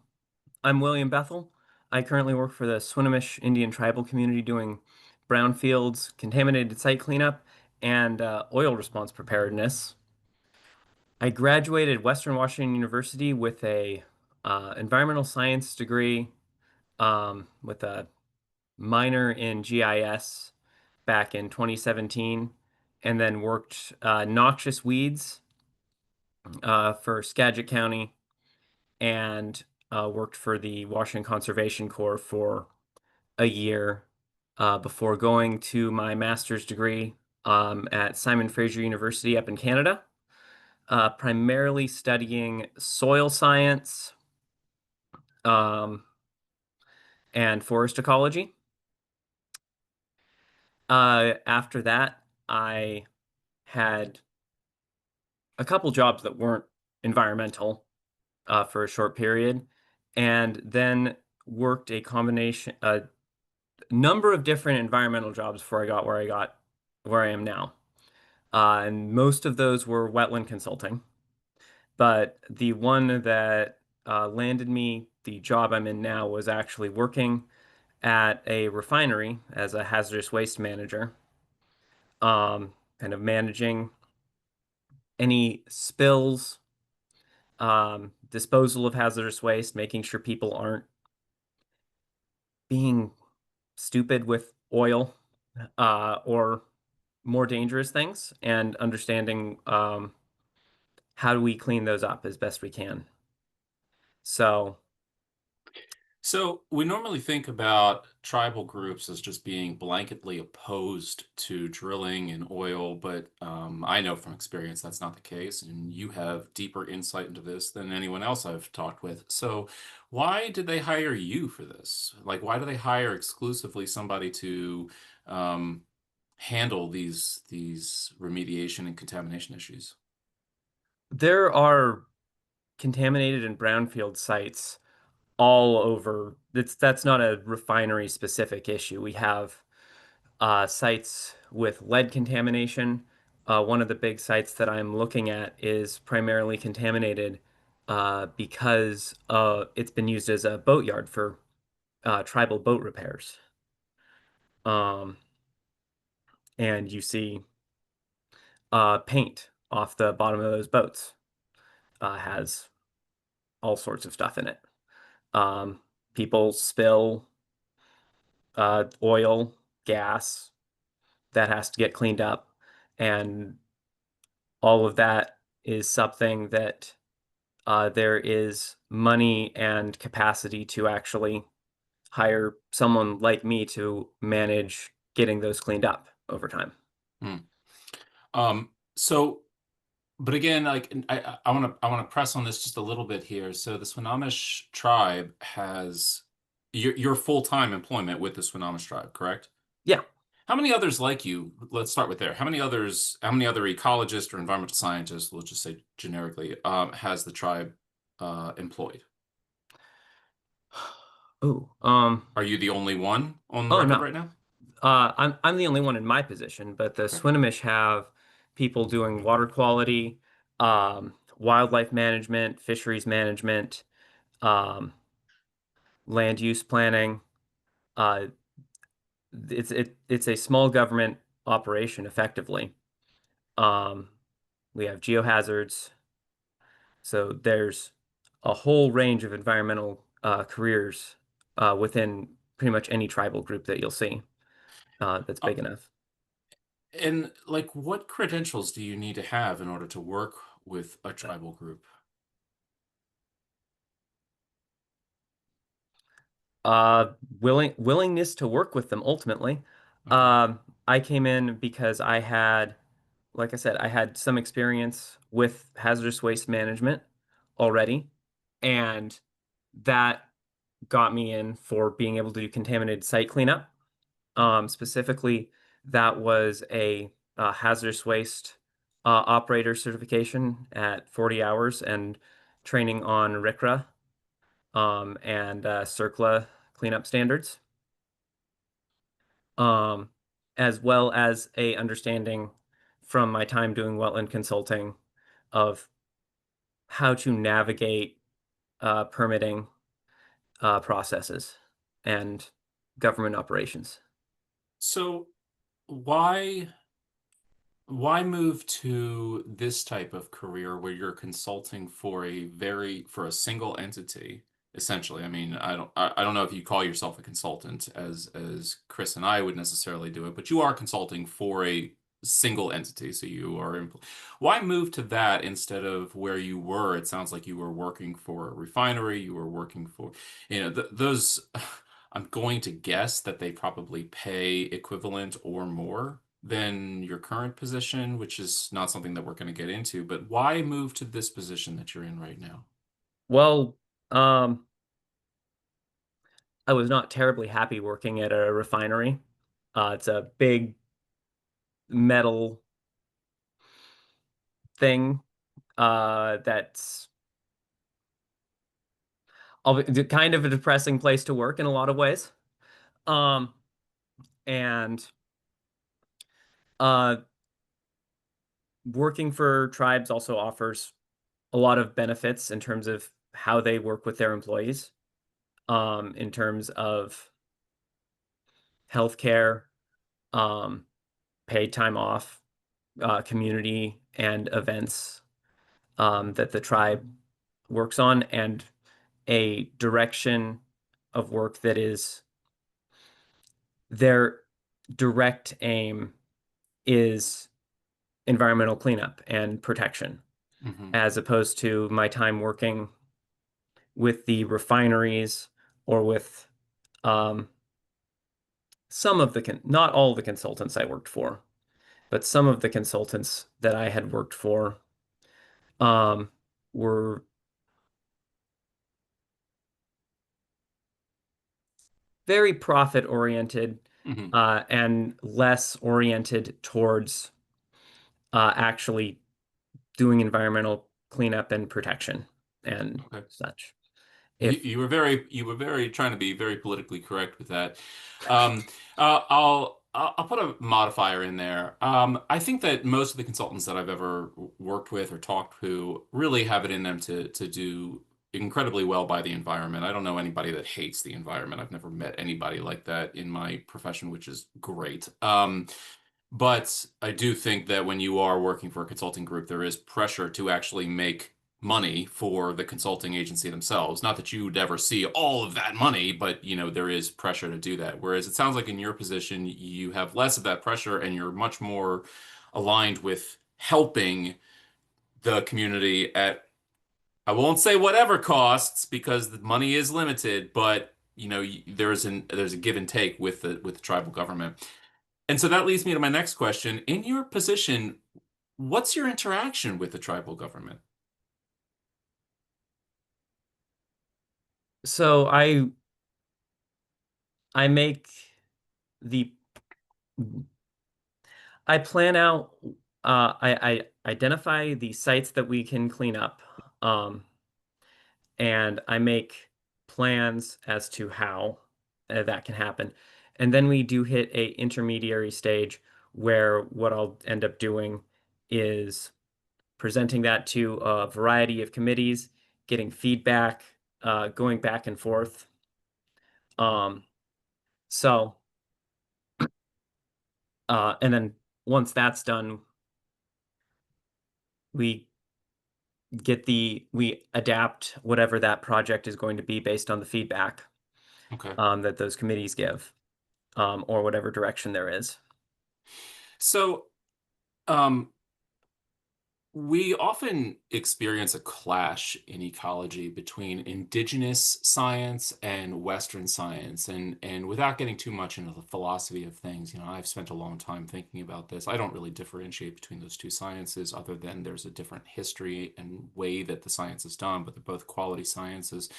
I'm William Bethel. I currently work for the Swinomish Indian Tribal Community doing brownfields, contaminated site cleanup, and oil response preparedness. I graduated Western Washington University with a environmental science degree with a minor in GIS back in 2017, and then worked noxious weeds for Skagit County, and worked for the Washington Conservation Corps for a year before going to my master's degree at Simon Fraser University up in Canada, primarily studying soil science um, and forest ecology. After that, I had a couple jobs that weren't environmental for a short period, and then worked a number of different environmental jobs before I got where I am now. And most of those were wetland consulting. But the one that landed me the job I'm in now was actually working at a refinery as a hazardous waste manager, kind of managing any spills, disposal of hazardous waste, making sure people aren't being stupid with oil or more dangerous things, and understanding how do we clean those up as best we can. So, So we normally think about tribal groups as just being blanketly opposed to drilling and oil, but I know from experience that's not the case, and you have deeper insight into this than anyone else I've talked with. So why did they hire you for this? Like, why do they hire exclusively somebody to um, handle these remediation and contamination issues? there are contaminated and brownfield sites all over. That's not a refinery specific issue. We have sites with lead contamination. One of the big sites that I'm looking at is primarily contaminated because it's been used as a boatyard for tribal boat repairs. Um, and you see paint off the bottom of those boats. Has all sorts of stuff in it. Um, People spill oil, gas that has to get cleaned up, and all of that is something that there is money and capacity to actually hire someone like me to manage getting those cleaned up over time. Hmm. So but again, like I want to press on this just a little bit here. So the Swinomish tribe has your full-time employment with the Swinomish tribe, correct? Yeah. How many others like you? Let's start with there. How many other ecologists or environmental scientists, let's just say generically, has the tribe employed? Oh, Are you the only one on the oh record no. right now? I'm the only one in my position, but the Okay. Swinomish have people doing water quality, wildlife management, fisheries management, um, land use planning. Uh, it's a small government operation effectively. Um, we have geohazards, so there's a whole range of environmental careers within pretty much any tribal group that you'll see that's Uh, big enough. and like, what credentials do you need to have in order to work with a tribal group? Uh, willingness to work with them ultimately. Okay. I came in because I had, like I said, I had some experience with hazardous waste management already, and that got me in for being able to do contaminated site cleanup. Specifically, that was a hazardous waste operator certification at 40 hours and training on RCRA and CERCLA cleanup standards, um, as well as a understanding from my time doing wetland consulting of how to navigate permitting processes and government operations. So why why move to this type of career where you're consulting for for a single entity, essentially? I mean, I don't know if you call yourself a consultant as Chris and I would necessarily do it, but you are consulting for a single entity, so you are why move to that instead of where you were? It sounds like you were working for a refinery, you were working for, those I'm going to guess that they probably pay equivalent or more than your current position, which is not something that we're going to get into, but why move to this position that you're in right now? Well, um, I was not terribly happy working at a refinery. It's a big metal thing that's kind of a depressing place to work in a lot of ways. Um, and uh, Working for tribes also offers a lot of benefits in terms of how they work with their employees, in terms of healthcare, um, paid time off, community and events that the tribe works on, and a direction of work that is their direct aim is environmental cleanup and protection, Hmm. as opposed to my time working with the refineries or with um, some of the not all the consultants I worked for, but some of the consultants that I had worked for um, were very profit oriented Hmm. and less oriented towards actually doing environmental cleanup and protection and Okay. such. You, If you were very trying to be very politically correct with that. Um, I'll put a modifier in there. I think that most of the consultants that I've ever worked with or talked to really have it in them to do incredibly well by the environment. I don't know anybody that hates the environment. I've never met anybody like that in my profession, which is great. But I do think that when you are working for a consulting group, there is pressure to actually make money for the consulting agency themselves. Not that you would ever see all of that money, but there is pressure to do that. Whereas it sounds like in your position, you have less of that pressure and you're much more aligned with helping the community at, I won't say whatever costs because the money is limited, but there's a give and take with the tribal government. And so that leads me to my next question. In your position, what's your interaction with the tribal government? so, I make the I plan out I identify the sites that we can clean up, um, and I make plans as to how that can happen. And then we do hit a intermediary stage where what I'll end up doing is presenting that to a variety of committees, getting feedback, going back and forth. Um, so, and then once that's done, we we adapt whatever that project is going to be based on the feedback Okay. that those committees give, or whatever direction there is. So, um, we often experience a clash in ecology between indigenous science and Western science. And without getting too much into the philosophy of things, I've spent a long time thinking about this. I don't really differentiate between those two sciences other than there's a different history and way that the science is done, but they're both quality sciences.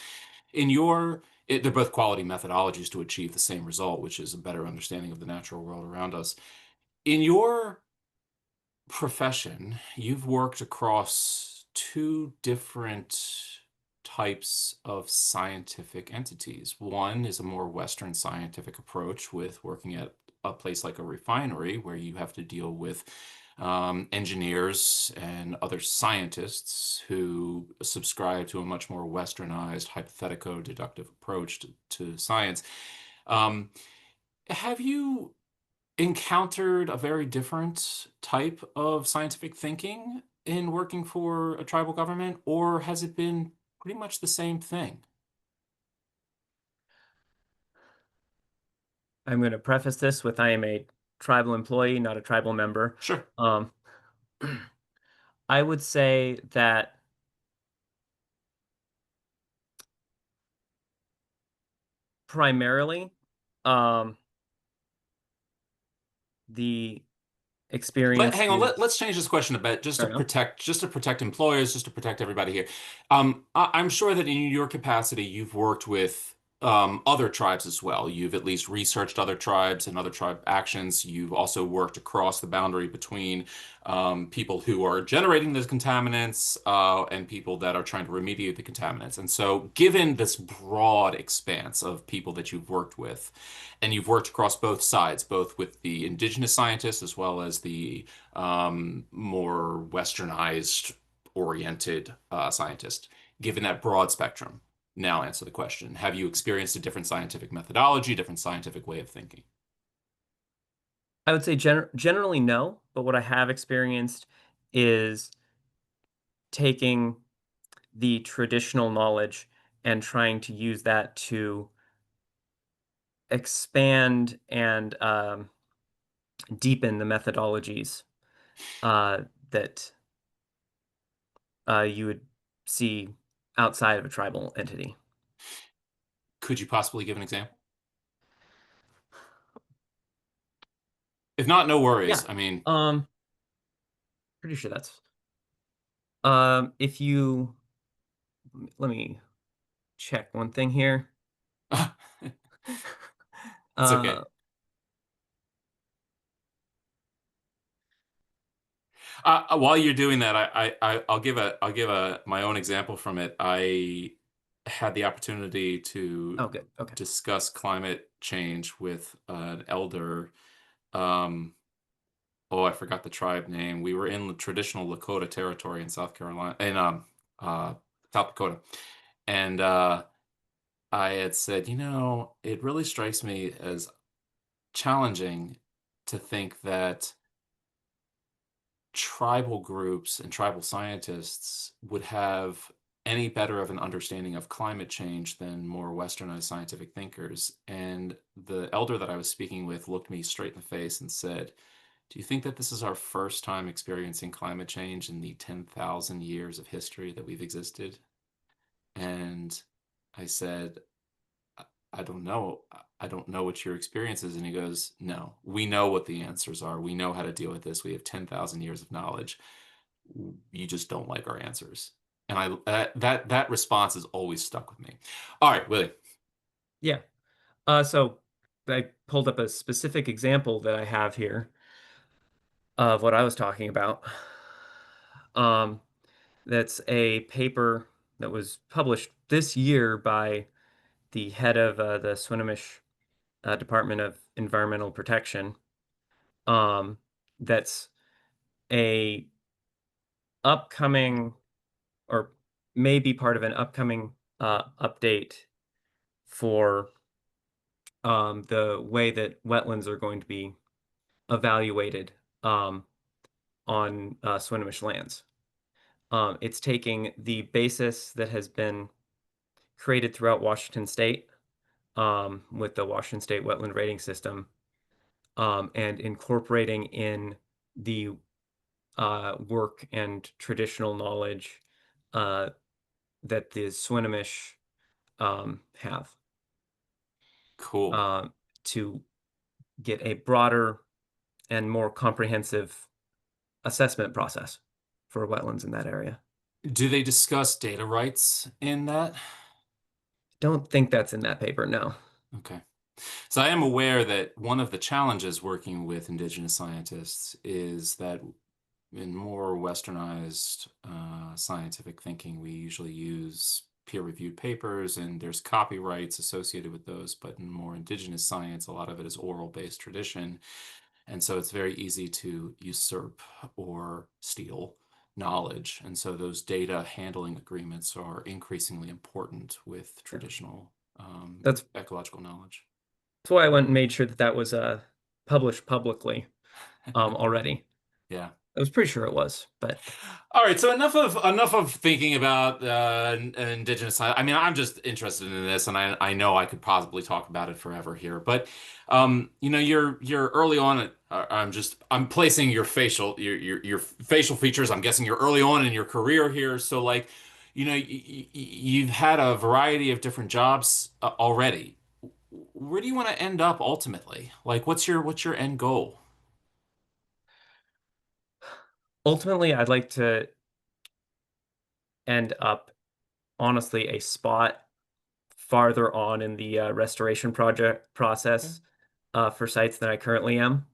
They're both quality methodologies to achieve the same result, which is a better understanding of the natural world around us. In your profession, you've worked across two different types of scientific entities. One is a more Western scientific approach with working at a place like a refinery where you have to deal with engineers and other scientists who subscribe to a much more westernized, hypothetico-deductive approach to science. Um, have you encountered a very different type of scientific thinking in working for a tribal government, or has it been pretty much the same thing? I'm going to preface this with I am a tribal employee, not a tribal member. Sure. Um, I would say that primarily, um, the experience Hang on, is let's change this question a bit fair enough. just to protect employers, just to protect everybody here. I'm sure that in your capacity, you've worked with other tribes as well. You've at least researched other tribes and other tribe actions. You've also worked across the boundary between people who are generating the contaminants and people that are trying to remediate the contaminants. And so, given this broad expanse of people that you've worked with, and you've worked across both sides, both with the indigenous scientists as well as the more westernized oriented scientist, given that broad spectrum. Now answer the question. Have you experienced a different scientific methodology, different scientific way of thinking? I would say generally no, but what I have experienced is taking the traditional knowledge and trying to use that to expand and deepen the methodologies that you would see outside of a tribal entity. Could you possibly give an example? If not, no Yeah. worries. I mean, Pretty sure that's if you let me check one thing here. it's okay. uh While you're doing that, I'll give a my own example from it. I had the opportunity to oh, good. Okay. discuss climate change with an elder. Um, oh, I forgot the tribe name. We were in the traditional Lakota territory in South Carolina, in uh, South Dakota, and I had said, it really strikes me as challenging to think that tribal groups and tribal scientists would have any better of an understanding of climate change than more westernized scientific thinkers. And the elder that I was speaking with looked me straight in the face and said, "Do you think that this is our first time experiencing climate change in the 10,000 years of history that we've existed?" And I said, I don't know. I don't know what your experience is." And he goes, "No, we know what the answers are. We know how to deal with this. We have 10,000 years of knowledge. You just don't like our answers." And that response has always stuck with me. All right, Willie. Yeah. So I pulled up a specific example that I have here of what I was talking about. Um, that's a paper that was published this year by the head of the Swinomish Department of Environmental Protection. Um, that's a upcoming or maybe part of an upcoming update for the way that wetlands are going to be evaluated um, on Swinomish lands. It's taking the basis that has been created throughout Washington State with the Washington State Wetland Rating System and incorporating in the work and traditional knowledge uh, that the Swinomish have Cool. to get a broader and more comprehensive assessment process for wetlands in that area. Do they discuss data rights in that? Don't think that's in that paper, no. Okay. So I am aware that one of the challenges working with indigenous scientists is that in more westernized scientific thinking, we usually use peer-reviewed papers and there's copyrights associated with those. But in more indigenous science, a lot of it is oral-based tradition. And so it's very easy to usurp or steal knowledge. And so those data handling agreements are increasingly important with Yeah. traditional That's ecological knowledge. why I went and made sure that that was published publicly already. Yeah. I was pretty sure it was, but All right, so enough of thinking about indigenous. I mean, I'm just interested in this, and I know I could possibly talk about it forever here. But you're early on. I'm placing your facial features. I'm guessing you're early on in your career here. So like, you've had a variety of different jobs already. Where do you want to end up ultimately? Like, what's your end goal? Ultimately, I'd like to end up, honestly, a spot farther on in the restoration project Okay. process for sites than I currently am.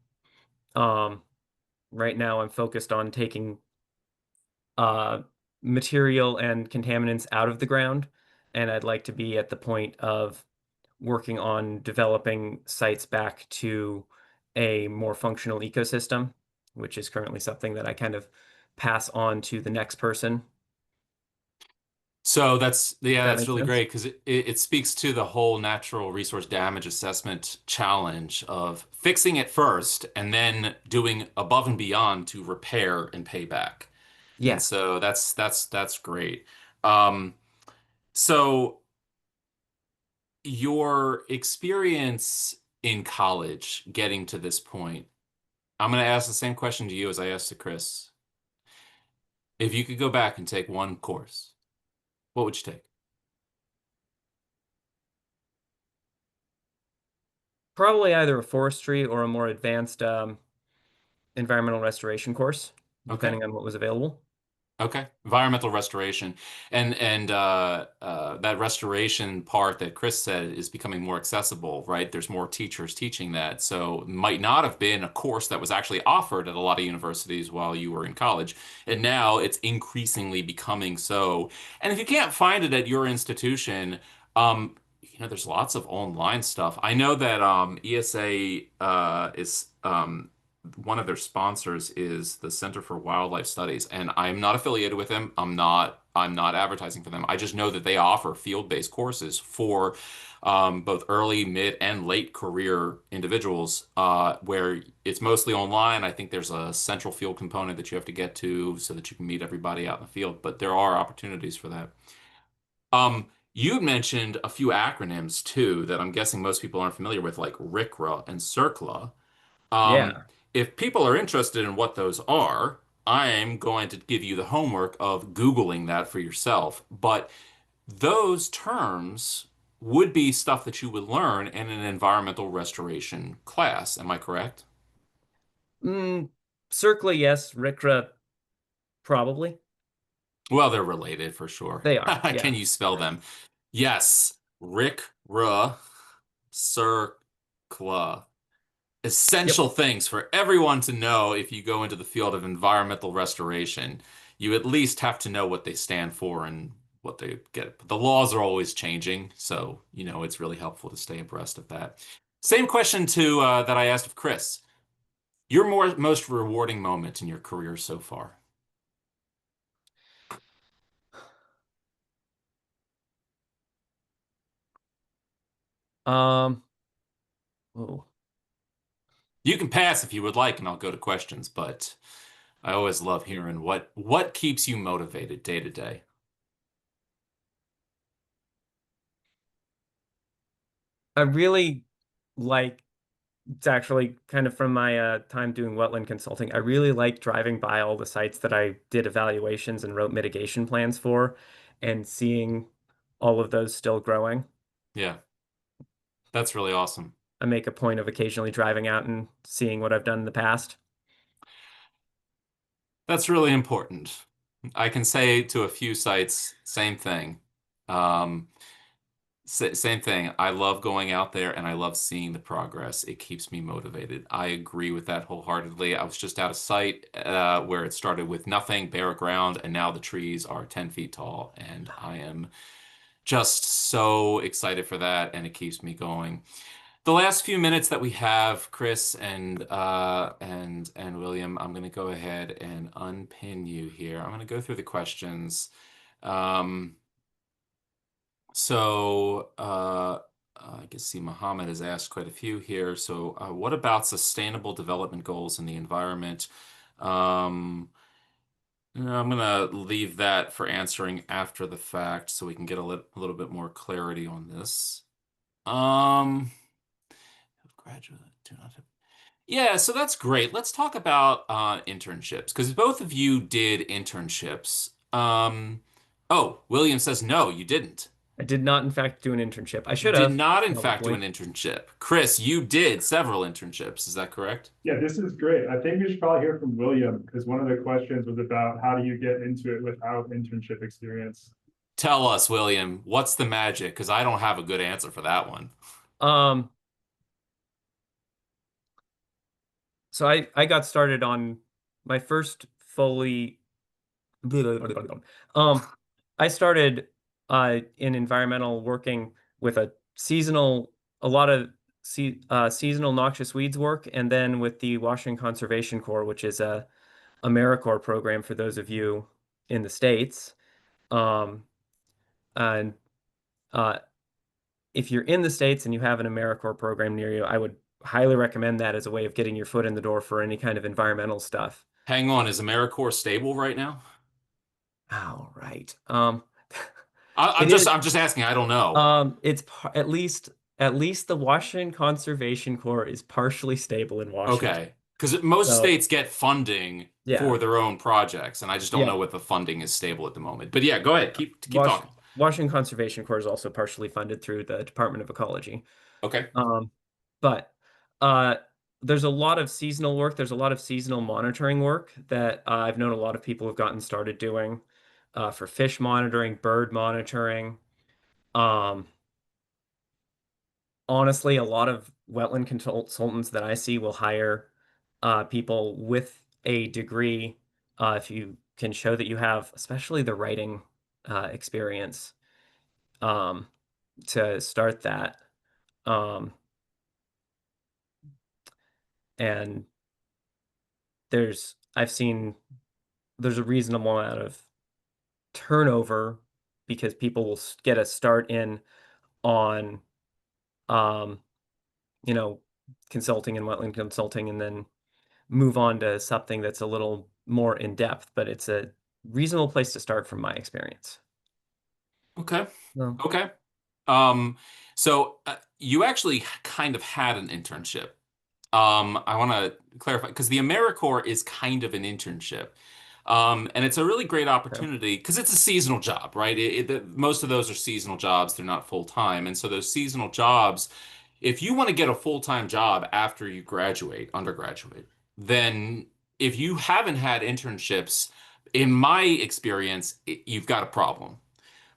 Um, right now, I'm focused on taking uh, material and contaminants out of the ground, and I'd like to be at the point of working on developing sites back to a more functional ecosystem, which is currently something that I kind of pass on to the next person. So that's yeah, That that's makes really sense. great because it speaks to the whole natural resource damage assessment challenge of fixing it first and then doing above and beyond to repair and pay back. And Yeah. so that's great. Um, so your experience in college getting to this point, I'm going to ask the same question to you as I asked to Chris. If you could go back and take one course, what would you take? Probably either a forestry or a more advanced environmental restoration course, Okay. depending on what was available. Okay, environmental restoration, and that restoration part that Chris said is becoming more accessible, right? There's more teachers teaching that, so it might not have been a course that was actually offered at a lot of universities while you were in college, and now it's increasingly becoming so. And if you can't find it at your institution, there's lots of online stuff. I know that ESA is one of their sponsors is the Center for Wildlife Studies, and I'm not affiliated with them. I'm not advertising for them. I just know that they offer field-based courses for both early, mid, and late career individuals, where it's mostly online. I think there's a central field component that you have to get to so that you can meet everybody out in the field, but there are opportunities for that. You mentioned a few acronyms too that I'm guessing most people aren't familiar with, like RCRA and CERCLA. Um, Yeah. if people are interested in what those are, I'm going to give you the homework of Googling that for yourself. But those terms would be stuff that you would learn in an environmental restoration class. Am I correct? Mm, Circla, yes. Rikra, probably. Well, they're related for sure. They are. Can Yeah. you spell them? Yes, Rick, Ruh, Circla. Yep. Essential things for everyone to know if you go into the field of environmental restoration. You at least have to know what they stand for and what they get. But the laws are always changing, so it's really helpful to stay abreast of that. Same question to that I asked of Chris. Your most rewarding moment in your career so far? Um, oh, You can pass if you would like, and I'll go to questions, but I always love hearing what keeps you motivated day to day. I really like it's actually kind of from my time doing wetland consulting. I really like driving by all the sites that I did evaluations and wrote mitigation plans for and seeing all of those still growing. Yeah, that's really awesome. I make a point of occasionally driving out and seeing what I've done in the past. That's really important. I can say to a few sites, same thing. Um, same thing. I love going out there and I love seeing the progress. It keeps me motivated. I agree with that wholeheartedly. I was just at a site where it started with nothing, bare ground, and now the trees are 10 feet tall. And I am just so excited for that, and it keeps me going. The last few minutes that we have, Chris and William, I'm going to go ahead and unpin you here. I'm going to go through the questions. Um, I can see Mohammed has asked quite a few here. So, what about sustainable development goals in the environment? Um, no, I'm going to leave that for answering after the fact so we can get a little bit more clarity on this. Um, graduate do not have Yeah, so that's great. Let's talk about internships because both of you did internships. Oh, William says no, you didn't. I did not, in fact, do an internship. I should Did have, not, in fact, do probably. an internship. Chris, you did several internships. Is that correct? Yeah, this is great. I think we should probably hear from William because one of the questions was about how do you get into it without internship experience? Tell us, William, what's the magic? Because I don't have a good answer for that one. Um, so I got started on my first fully um I started in environmental working with a lot of seasonal noxious weeds work, and then with the Washington Conservation Corps, which is a AmeriCorps program for those of you in the States. Um, and uh, if you're in the States and you have an AmeriCorps program near you, I would highly recommend that as a way of getting your foot in the door for any kind of environmental stuff. Hang on, is AmeriCorps stable right now? All right. I'm It is. I'm just asking. I don't know. At least the Washington Conservation Corps is partially stable in Washington. Okay, because most So states get funding yeah, for their own projects, and I just don't yeah. know what the funding is stable at the moment. But yeah, go ahead. Keep talking. Washington Conservation Corps is also partially funded through the Department of Ecology. Okay. Um, but uh, there's a lot of seasonal work. There's a lot of seasonal monitoring work that I've known a lot of people have gotten started doing for fish monitoring, bird monitoring. Um, Honestly, a lot of wetland consultants that I see will hire people with a degree if you can show that you have, especially the writing experience, um, to start that. Um, and I've seen there's a reasonable amount of turnover because people will get a start in on, um, you know, consulting and wetland consulting, and then move on to something that's a little more in depth, but it's a reasonable place to start from my experience. Okay. No. Okay. Um, so you actually kind of had an internship. I want to clarify because the AmeriCorps is kind of an internship. And it's a really great Okay. opportunity because it's a seasonal job, right? Most of those are seasonal jobs. They're not full time. And so those seasonal jobs, if you want to get a full-time job after you graduate, undergraduate, then if you haven't had internships, in my experience, you've got a problem.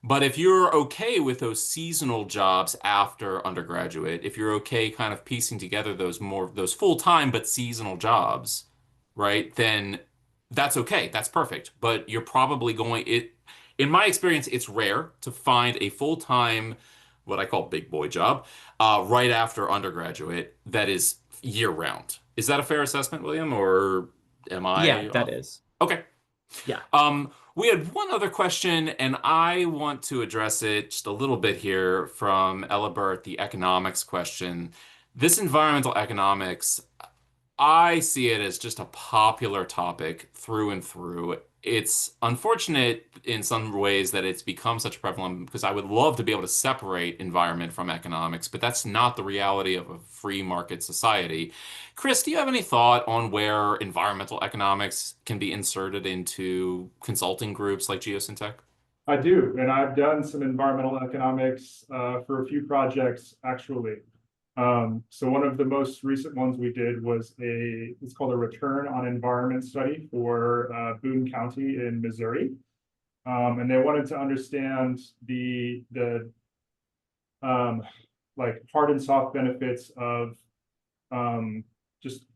But if you're okay with those seasonal jobs after undergraduate, if you're okay kind of piecing together those full-time but seasonal jobs, right, then that's okay. That's perfect. But you're probably in my experience, it's rare to find a full-time, what I call big boy job, right after undergraduate that is year round. Is that a fair assessment, William, or am Yeah, I that off? is. Okay. Yeah. We had one other question, and I want to address it just a little bit here from Elibert, the economics question. This environmental economics, I see it as just a popular topic through and through. It's unfortunate in some ways that it's become such a prevalent because I would love to be able to separate environment from economics, but that's not the reality of a free market society. Chris, do you have any thought on where environmental economics can be inserted into consulting groups like Geosyntec? I do, and I've done some environmental economics for a few projects actually. So one of the most recent ones we did was it's called a return on environment study for Boone County in Missouri. And they wanted to understand the like hard and soft benefits of just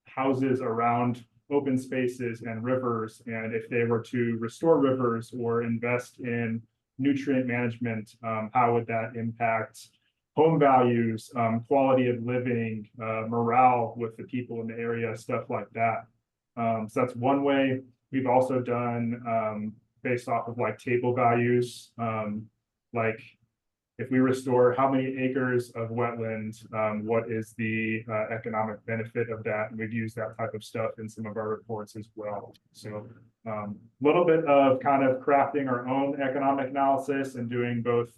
houses around open spaces and rivers, and if they were to restore rivers or invest in nutrient management, how would that impact home values, quality of living, morale with the people in the area, stuff like that. So that's one way. We've also done based off of like table values, like if we restore how many acres of wetland, what is the economic benefit of that? And we've used that type of stuff in some of our reports as well. So a little bit of kind of crafting our own economic analysis and doing both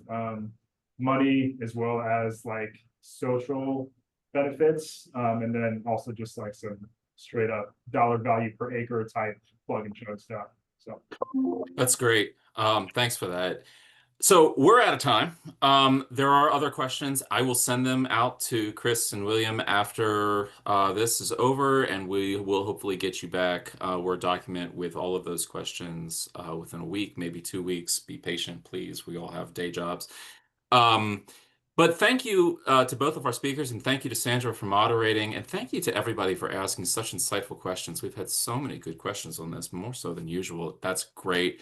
money as well as like social benefits. And then also just like some straight up dollar value per acre type plug and show stuff. So That's great. Thanks for that. So we're out of time. There are other questions. I will send them out to Chris and William after this is over, and we will hopefully get you back a Word document with all of those questions within a week, maybe 2 weeks. Be patient, please. We all have day jobs. Um, but thank you to both of our speakers, and thank you to Sandra for moderating, and thank you to everybody for asking such insightful questions. We've had so many good questions on this, more so than usual. That's great.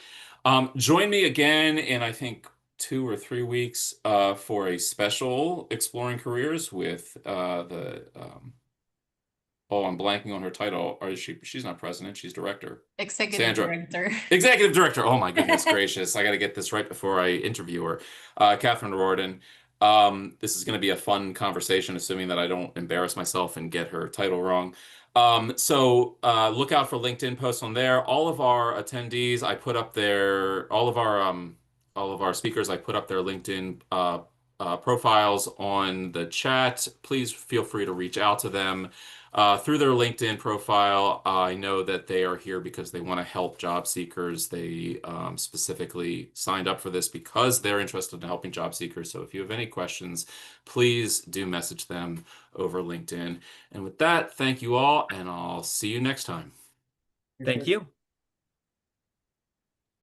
Join me again in, I think, 2 or 3 weeks for a special Exploring Careers with oh, I'm blanking on her title. Or is she's not president, she's director. Executive Sandra. director. Executive director. Oh my goodness gracious. I got to get this right before I interview her. Catherine Riordan. This is going to be a fun conversation, assuming that I don't embarrass myself and get her title wrong. So look out for LinkedIn posts on there. All of our attendees, I put up their, all of our speakers, I put up their LinkedIn profiles on the chat. Please feel free to reach out to them. Through their LinkedIn profile, I know that they are here because they want to help job seekers. They specifically signed up for this because they're interested in helping job seekers. So if you have any questions, please do message them over LinkedIn. And with that, thank you all, and I'll see you next time. Thank you.